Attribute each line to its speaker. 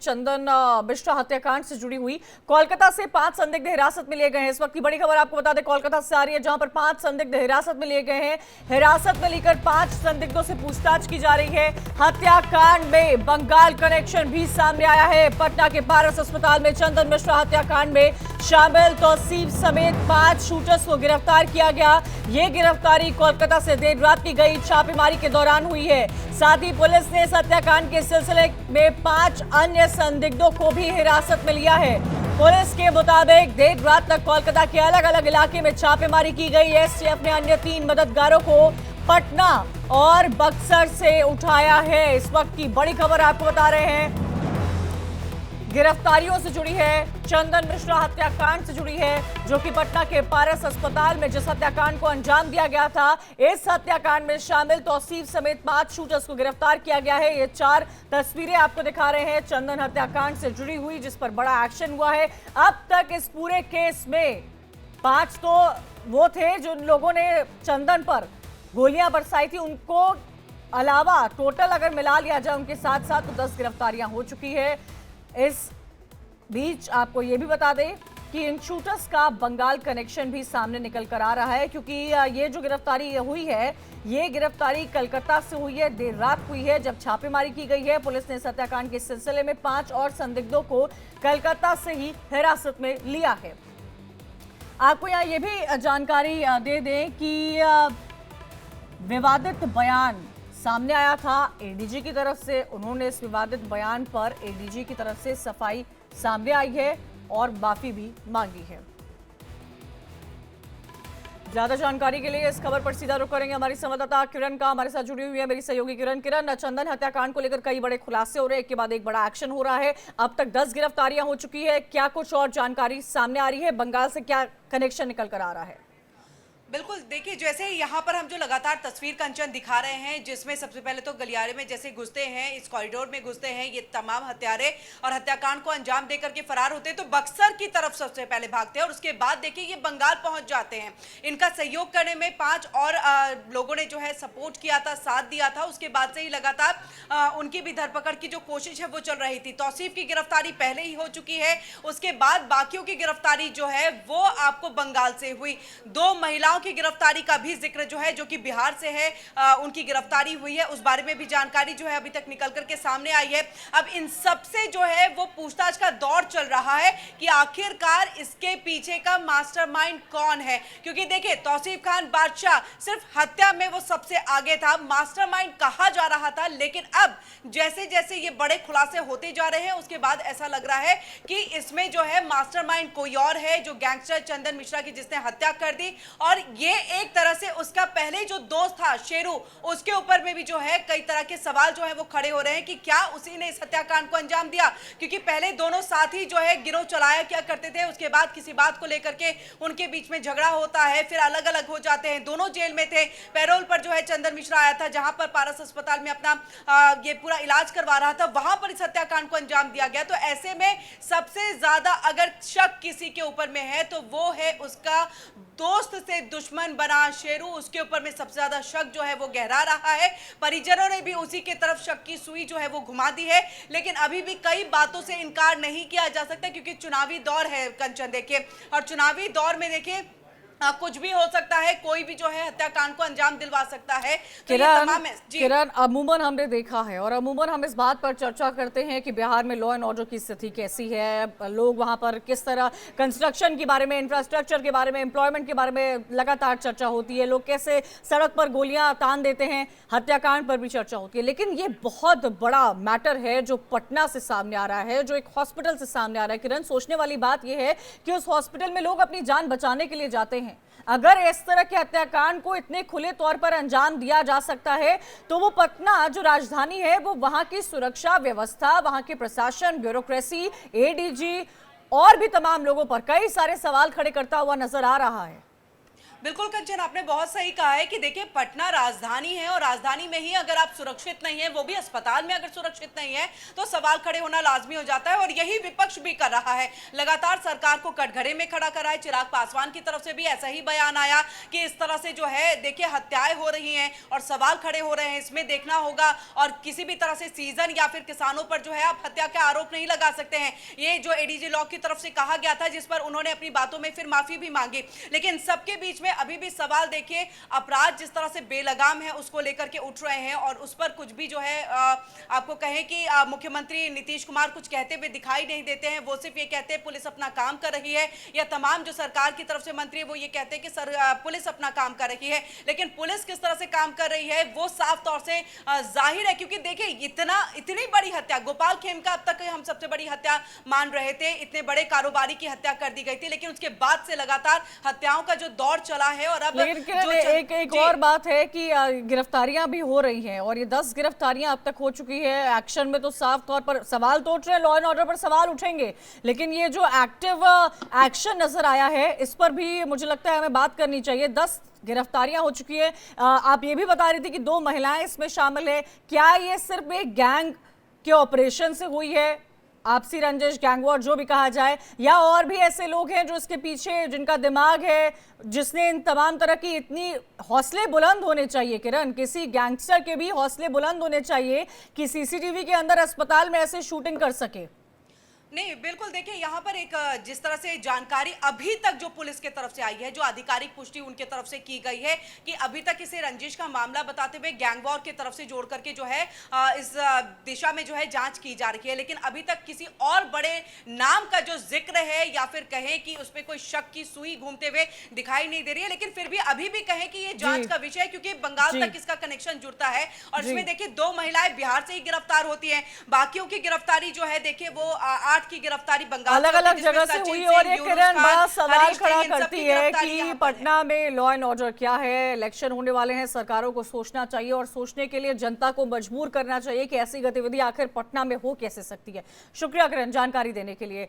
Speaker 1: चंदन मिश्रा हत्याकांड से जुड़ी हुई। कोलकाता से 5 संदिग्ध हिरासत में लिए गए हैं। इस वक्त की बड़ी खबर आपको बता दें कोलकाता से आ रही है, जहां पर 5 संदिग्ध हिरासत में लिए गए हैं। हिरासत में लेकर 5 संदिग्धों से पूछताछ की जा रही है। हत्याकांड में बंगाल कनेक्शन भी सामने आया है। पटना के पारस अस्पताल में चंदन मिश्रा हत्याकांड में शामिल तौसीफ समेत 5 शूटर्स को गिरफ्तार किया गया। ये गिरफ्तारी कोलकाता से देर रात की गई छापेमारी के दौरान हुई है। साथ ही पुलिस ने इस हत्याकांड के सिलसिले में 5 अन्य संदिग्धों को भी हिरासत में लिया है। पुलिस के मुताबिक देर रात तक कोलकाता के अलग अलग इलाके में छापेमारी की गई। एसटीएफ ने अन्य 3 मददगारों को पटना और बक्सर से उठाया है। इस वक्त की बड़ी खबर आपको बता रहे हैं, गिरफ्तारियों से जुड़ी है, चंदन मिश्रा हत्याकांड से जुड़ी है, जो कि पटना के पारस अस्पताल में जिस हत्याकांड को अंजाम दिया गया था, इस हत्याकांड में शामिल तौसीफ समेत 5 शूटर्स को गिरफ्तार किया गया है। ये 4 तस्वीरें आपको दिखा रहे हैं चंदन हत्याकांड से जुड़ी हुई, जिस पर बड़ा एक्शन हुआ है। अब तक इस पूरे केस में 5 तो वो थे जिन लोगों ने चंदन पर गोलियां बरसाई थी, उनको अलावा टोटल अगर मिला लिया जाए उनके साथ साथ तो 10 गिरफ्तारियां हो चुकी है। इस बीच आपको यह भी बता दें कि इन शूटर्स का बंगाल कनेक्शन भी सामने निकल कर आ रहा है, क्योंकि ये जो गिरफ्तारी हुई है, ये गिरफ्तारी कलकत्ता से हुई है, देर रात हुई है जब छापेमारी की गई है। पुलिस ने हत्याकांड के सिलसिले में 5 और संदिग्धों को कलकत्ता से ही हिरासत में लिया है। आपको यहाँ ये भी जानकारी दे दें कि विवादित बयान सामने आया था एडीजी की तरफ से। उन्होंने इस विवादित बयान पर एडीजी की तरफ से सफाई सामने आई है और माफी भी मांगी है। ज्यादा जानकारी के लिए इस खबर पर सीधा रुख करेंगे हमारी संवाददाता किरण का, हमारे साथ जुड़ी हुई है मेरी सहयोगी किरण। किरण, चंदन हत्याकांड को लेकर कई बड़े खुलासे हो रहे हैं, एक के बाद एक बड़ा एक्शन हो रहा है। अब तक 10 गिरफ्तारियां हो चुकी है, क्या कुछ और जानकारी सामने आ रही है? बंगाल से क्या कनेक्शन निकल कर आ रहा है?
Speaker 2: बिल्कुल, देखिए जैसे यहाँ पर हम जो लगातार तस्वीर कंचन दिखा रहे हैं, जिसमें सबसे पहले तो गलियारे में जैसे घुसते हैं, इस कॉरिडोर में घुसते हैं ये तमाम हत्यारे और हत्याकांड को अंजाम देकर के फरार होते हैं, तो बक्सर की तरफ सबसे पहले भागते हैं और उसके बाद देखिए ये बंगाल पहुंच जाते हैं। इनका सहयोग करने में 5 और लोगों ने जो है सपोर्ट किया था, साथ दिया था। उसके बाद से ही लगातार उनकी भी धरपकड़ की जो कोशिश है वो चल रही थी। तौसीफ की गिरफ्तारी पहले ही हो चुकी है, उसके बाद बाकियों की गिरफ्तारी जो है वो आपको बंगाल से हुई। 2 महिलाओं की गिरफ्तारी का भी जिक्र जो है, जो कि बिहार से है, उनकी गिरफ्तारी हुई है। उस बारे में भी जानकारी जो है अभी तक निकल करके सामने आई है। अब इन सब से जो है वो पूछताछ का दौर चल रहा है कि आखिरकार इसके पीछे का मास्टरमाइंड कौन है, क्योंकि देखिए तौसीफ खान बादशाह सिर्फ हत्या में वो सबसे आगे था, मास्टरमाइंड कहा जा रहा था। लेकिन अब जैसे जैसे ये बड़े खुलासे होते जा रहे हैं, उसके बाद ऐसा लग रहा है कि इसमें जो है मास्टरमाइंड कोई और है, जो गैंगस्टर चंदन मिश्रा की जिसने हत्या कर दी। और ये एक तरह से उसका पहले जो दोस्त था शेरू, उसके ऊपर में भी जो है कई तरह के सवाल जो है वो खड़े हो रहे हैं कि क्या उसी ने इस हत्याकांड को अंजाम दिया, क्योंकि पहले दोनों साथी जो है गिरोह चलाया क्या करते थे। उसके बाद किसी बात को लेकर के उनके बीच में झगड़ा होता है, फिर अलग अलग हो जाते हैं। दोनों जेल में थे, पैरोल पर जो है चंदन मिश्रा आया था, जहां पर पारस अस्पताल में अपना ये पूरा इलाज करवा रहा था, वहां पर इस हत्याकांड को अंजाम दिया गया। तो ऐसे में सबसे ज्यादा अगर शक किसी के ऊपर में है तो वो है उसका दोस्त से दुश्मन बना शेरू, उसके ऊपर में सबसे ज्यादा शक जो है वो गहरा रहा है। परिजनों ने भी उसी के तरफ शक की सुई जो है वो घुमा दी है, लेकिन अभी भी कई बातों से इनकार नहीं किया जा सकता, क्योंकि चुनावी दौर है कंचन देखिए, और चुनावी दौर में देखिए कुछ भी हो सकता है, कोई भी जो है हत्याकांड को अंजाम दिलवा सकता है। तो ये तमाम
Speaker 1: किरण, अमूमन हमने देखा है और अमूमन हम इस बात पर चर्चा करते हैं कि बिहार में लॉ एंड ऑर्डर की स्थिति कैसी है, लोग वहां पर किस तरह कंस्ट्रक्शन के बारे में, इंफ्रास्ट्रक्चर के बारे में, एम्प्लॉयमेंट के बारे में लगातार चर्चा होती है, लोग कैसे सड़क पर गोलियां तान देते हैं, हत्याकांड पर भी चर्चा होती है। लेकिन ये बहुत बड़ा मैटर है जो पटना से सामने आ रहा है, जो एक हॉस्पिटल से सामने आ रहा है। किरण, सोचने वाली बात यह है कि उस हॉस्पिटल में लोग अपनी जान बचाने के लिए जाते हैं। अगर इस तरह के हत्याकांड को इतने खुले तौर पर अंजाम दिया जा सकता है, तो वो पटना जो राजधानी है, वो वहां की सुरक्षा व्यवस्था, वहां के प्रशासन, ब्यूरोक्रेसी, एडीजी और भी तमाम लोगों पर कई सारे सवाल खड़े करता हुआ नजर आ रहा है।
Speaker 2: बिल्कुल कंचन, आपने बहुत सही कहा है कि देखिए पटना राजधानी है और राजधानी में ही अगर आप सुरक्षित नहीं है, वो भी अस्पताल में अगर सुरक्षित नहीं है, तो सवाल खड़े होना लाजमी हो जाता है। और यही विपक्ष भी कर रहा है, लगातार सरकार को कटघरे में खड़ा करा है। चिराग पासवान की तरफ से भी ऐसा ही बयान आया कि इस तरह से जो है देखिए हत्याएं हो रही हैं और सवाल खड़े हो रहे हैं, इसमें देखना होगा। और किसी भी तरह से सीजन या फिर किसानों पर जो है आप हत्या का आरोप नहीं लगा सकते हैं। ये जो एडीजी लॉ की तरफ से कहा गया था, जिस पर उन्होंने अपनी बातों में फिर माफी भी मांगी, लेकिन सबके बीच में अभी भी सवाल देखिए अपराध जिस तरह से बेलगाम है उसको लेकर के उठ रहे हैं। और उस पर कुछ भी जो है आपको कहें कि मुख्यमंत्री नीतीश कुमार कुछ कहते हुए दिखाई नहीं देते हैं। वो सिर्फ ये कहते हैं पुलिस अपना काम कर रही है, या तमाम जो सरकार की तरफ से मंत्री है वो ये कहते हैं कि पुलिस अपना काम कर रही है। लेकिन पुलिस किस तरह से काम कर रही है वो साफ तौर से जाहिर है, क्योंकि देखिए इतनी बड़ी हत्या, गोपाल खेमका अब तक हम सबसे बड़ी हत्या मान रहे थे, इतने बड़े कारोबारी की हत्या कर दी गई थी, लेकिन उसके बाद से लगातार हत्याओं का जो दौर चला है। और अब
Speaker 1: लेकिन एक और बात है कि गिरफ्तारियां भी हो रही हैं और ये 10 गिरफ्तारियां अब तक हो चुकी है। एक्शन में तो साफ तौर पर सवाल तो उठ रहे हैं, लॉ एंड ऑर्डर पर सवाल उठेंगे, लेकिन ये जो एक्टिव एक्शन नजर आया है इस पर भी मुझे लगता है हमें बात करनी चाहिए। 10 गिरफ्तारियां हो चुकी है। आप ये भी बता रही थी कि 2 महिलाएं इसमें शामिल है। क्या ये सिर्फ एक गैंग के ऑपरेशन से हुई है, आपसी रंजिश, गैंगवॉर जो भी कहा जाए, या और भी ऐसे लोग हैं जो इसके पीछे, जिनका दिमाग है, जिसने इन तमाम तरह की, इतनी हौसले बुलंद होने चाहिए किरण, किसी गैंगस्टर के भी हौसले बुलंद होने चाहिए कि सीसीटीवी के अंदर अस्पताल में ऐसे शूटिंग कर सके।
Speaker 2: नहीं, बिल्कुल देखिए यहाँ पर एक जिस तरह से जानकारी अभी तक जो पुलिस के तरफ से आई है, जो आधिकारिक पुष्टि उनके तरफ से की गई है कि अभी तक इसे रंजिश का मामला बताते हुए गैंगवॉर की तरफ से जोड़ करके जो है इस दिशा में जो है जांच की जा रही है। लेकिन अभी तक किसी और बड़े नाम का जो जिक्र है या फिर कहें कि उसमें कोई शक की सुई घूमते हुए दिखाई नहीं दे रही है। लेकिन फिर भी अभी भी कहें कि ये जांच का विषय है, क्योंकि बंगाल तक इसका कनेक्शन जुड़ता है। और इसमें देखिए 2 महिलाएं बिहार से ही गिरफ्तार होती हैं, बाकियों की गिरफ्तारी जो है देखिए वो 8 की गिरफ्तारी बंगाल
Speaker 1: अलग अलग जगह से हुई। और ये किरण बड़ा सवाल खड़ा करती है कि पटना में लॉ एंड ऑर्डर क्या है, इलेक्शन होने वाले हैं, सरकारों को सोचना चाहिए और सोचने के लिए जनता को मजबूर करना चाहिए कि ऐसी गतिविधि आखिर पटना में हो कैसे सकती है। शुक्रिया किरण जानकारी देने के लिए।